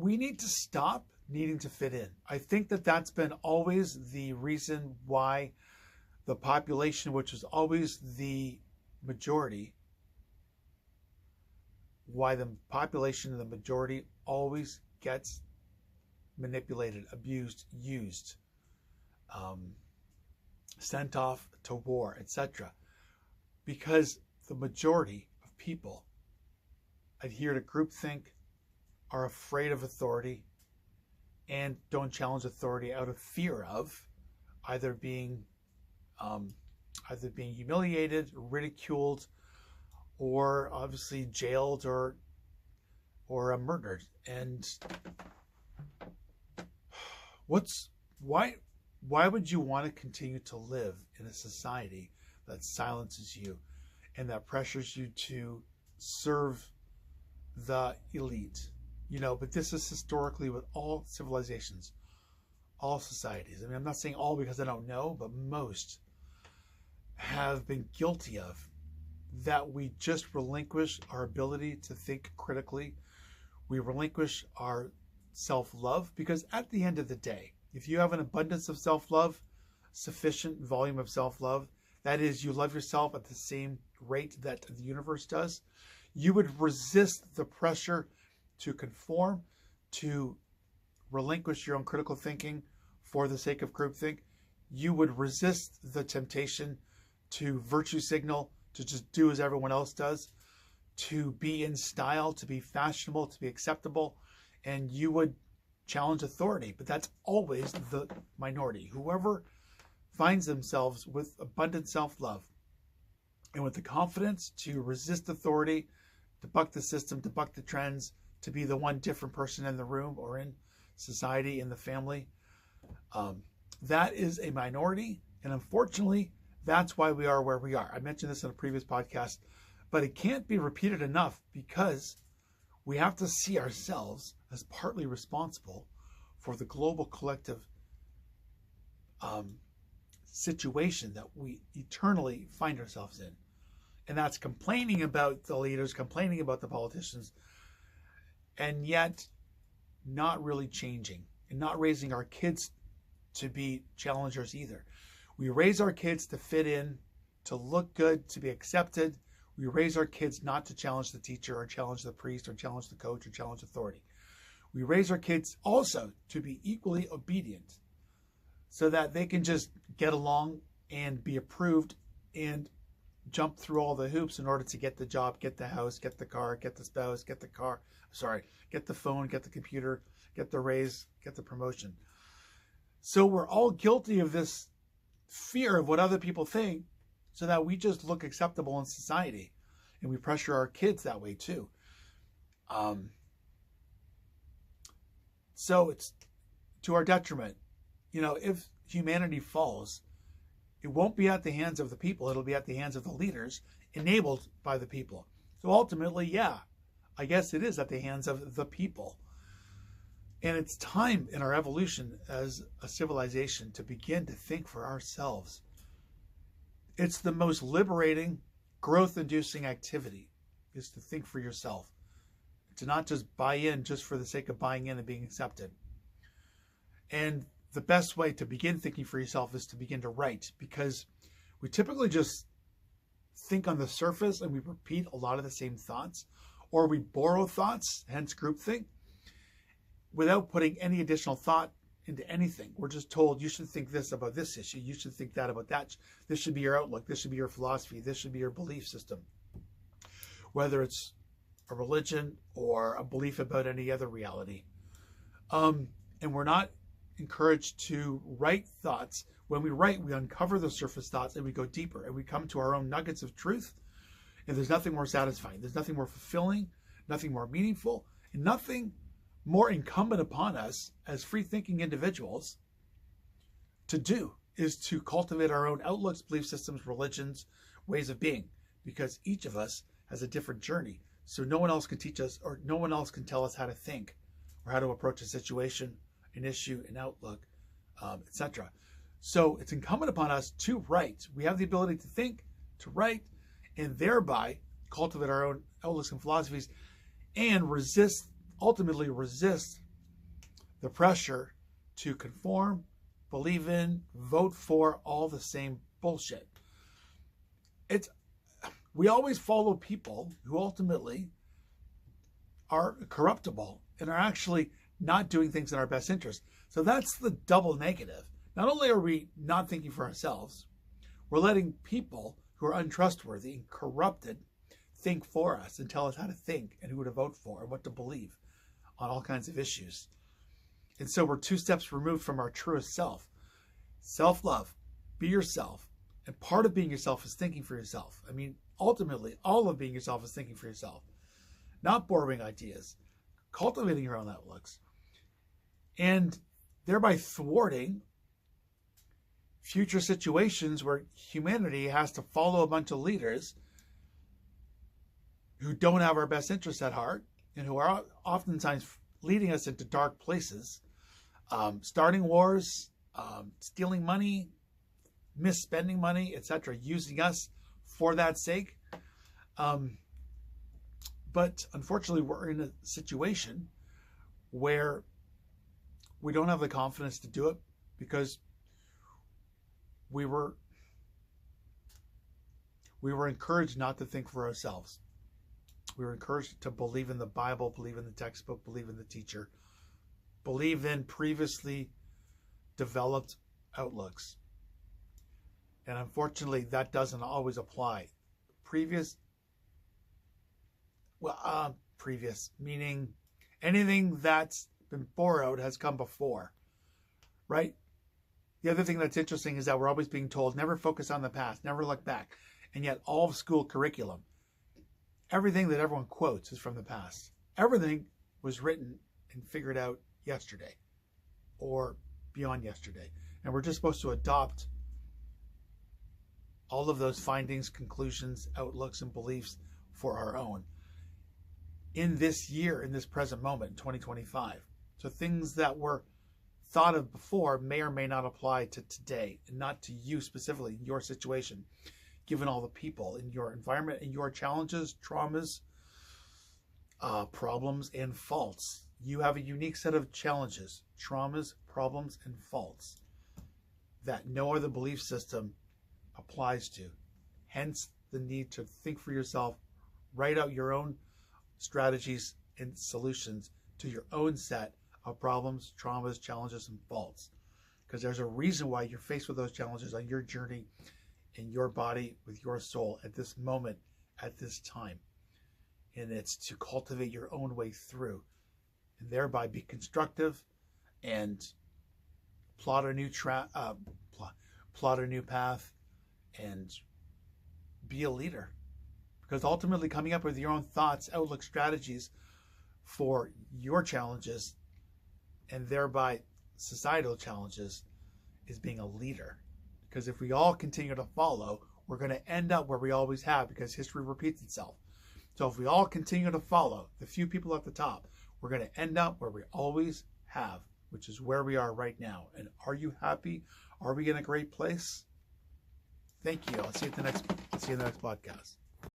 we need to stop needing to fit in. I think that that's been always the reason why the population, which is always the majority, why the population of the majority always gets manipulated, abused, used, sent off to war, etc. Because the majority of people adhere to groupthink, are afraid of authority, and don't challenge authority out of fear of either being humiliated, ridiculed, or obviously jailed or murdered. And why would you want to continue to live in a society that silences you and that pressures you to serve the elite? But this is historically with all civilizations, all societies. I mean, I'm not saying all because I don't know, but most have been guilty of that. We just relinquish our ability to think critically. We relinquish our self-love, because at the end of the day, if you have an abundance of self-love, sufficient volume of self-love, that is, you love yourself at the same rate that the universe does, you would resist the pressure to conform, to relinquish your own critical thinking for the sake of groupthink. You would resist the temptation to virtue signal, to just do as everyone else does, to be in style, to be fashionable, to be acceptable, and you would challenge authority. But that's always the minority. Whoever finds themselves with abundant self-love and with the confidence to resist authority, to buck the system, to buck the trends, to be the one different person in the room or in society, in the family, that is a minority. And unfortunately, that's why we are where we are. I mentioned this in a previous podcast, but it can't be repeated enough, because we have to see ourselves as partly responsible for the global collective situation that we eternally find ourselves in. And that's complaining about the leaders, complaining about the politicians, and yet not really changing and not raising our kids to be challengers either. We raise our kids to fit in, to look good, to be accepted. We raise our kids not to challenge the teacher or challenge the priest or challenge the coach or challenge authority. We raise our kids also to be equally obedient so that they can just get along and be approved and jump through all the hoops in order to get the job, get the house, get the car, get the spouse, get the phone, get the computer, get the raise, get the promotion. So we're all guilty of this fear of what other people think, so that we just look acceptable in society, and we pressure our kids that way too. So it's to our detriment. If humanity falls, it won't be at the hands of the people. It'll be at the hands of the leaders, enabled by the people. So ultimately, yeah, I guess it is at the hands of the people. And it's time in our evolution as a civilization to begin to think for ourselves. It's the most liberating, growth-inducing activity, is to think for yourself. To not just buy in just for the sake of buying in and being accepted. And the best way to begin thinking for yourself is to begin to write, because we typically just think on the surface and we repeat a lot of the same thoughts, or we borrow thoughts, hence groupthink, without putting any additional thought into anything. We're just told, you should think this about this issue, you should think that about that. This should be your outlook, this should be your philosophy, this should be your belief system. Whether it's a religion or a belief about any other reality. And we're not encouraged to write thoughts. When we write, we uncover the surface thoughts and we go deeper and we come to our own nuggets of truth. And there's nothing more satisfying. There's nothing more fulfilling, nothing more meaningful, and nothing more incumbent upon us as free-thinking individuals to do, is to cultivate our own outlooks, belief systems, religions, ways of being, because each of us has a different journey. So no one else can teach us, or no one else can tell us how to think or how to approach a situation, an issue, an outlook, etc. So it's incumbent upon us to write. We have the ability to think, to write, and thereby cultivate our own outlooks and philosophies, and ultimately resist the pressure to conform, believe in, vote for all the same bullshit. We always follow people who ultimately are corruptible and are actually not doing things in our best interest. So that's the double negative. Not only are we not thinking for ourselves, we're letting people who are untrustworthy and corrupted think for us and tell us how to think and who to vote for and what to believe on all kinds of issues. And so we're 2 steps removed from our truest self. Self-love, be yourself. And part of being yourself is thinking for yourself. I mean, ultimately, all of being yourself is thinking for yourself. Not borrowing ideas, cultivating your own outlooks, and thereby thwarting future situations where humanity has to follow a bunch of leaders who don't have our best interests at heart and who are oftentimes leading us into dark places, starting wars, stealing money, misspending money, etc., using us for that sake. But unfortunately, we're in a situation where we don't have the confidence to do it because we were encouraged not to think for ourselves. We were encouraged to believe in the Bible, believe in the textbook, believe in the teacher, believe in previously developed outlooks. And unfortunately, that doesn't always apply. Previous meaning anything that's been borrowed has come before, right? The other thing that's interesting is that we're always being told, never focus on the past, never look back. And yet all of school curriculum, everything that everyone quotes is from the past. Everything was written and figured out yesterday or beyond yesterday. And we're just supposed to adopt all of those findings, conclusions, outlooks, and beliefs for our own in this year, in this present moment, in 2025. So things that were thought of before may or may not apply to today, and not to you specifically in your situation, given all the people in your environment and your challenges, traumas, problems, and faults. You have a unique set of challenges, traumas, problems, and faults that no other belief system applies to. Hence the need to think for yourself, write out your own strategies and solutions to your own set of problems, traumas, challenges, and faults. Because there's a reason why you're faced with those challenges on your journey in your body, with your soul, at this moment, at this time. And it's to cultivate your own way through, and thereby be constructive and plot a new plot a new path and be a leader. Because ultimately, coming up with your own thoughts, outlook, strategies for your challenges and thereby societal challenges is being a leader. Because if we all continue to follow, we're going to end up where we always have, because history repeats itself. So if we all continue to follow the few people at the top, we're going to end up where we always have, which is where we are right now. And are you happy? Are we in a great place? Thank you. I'll see you in the next podcast.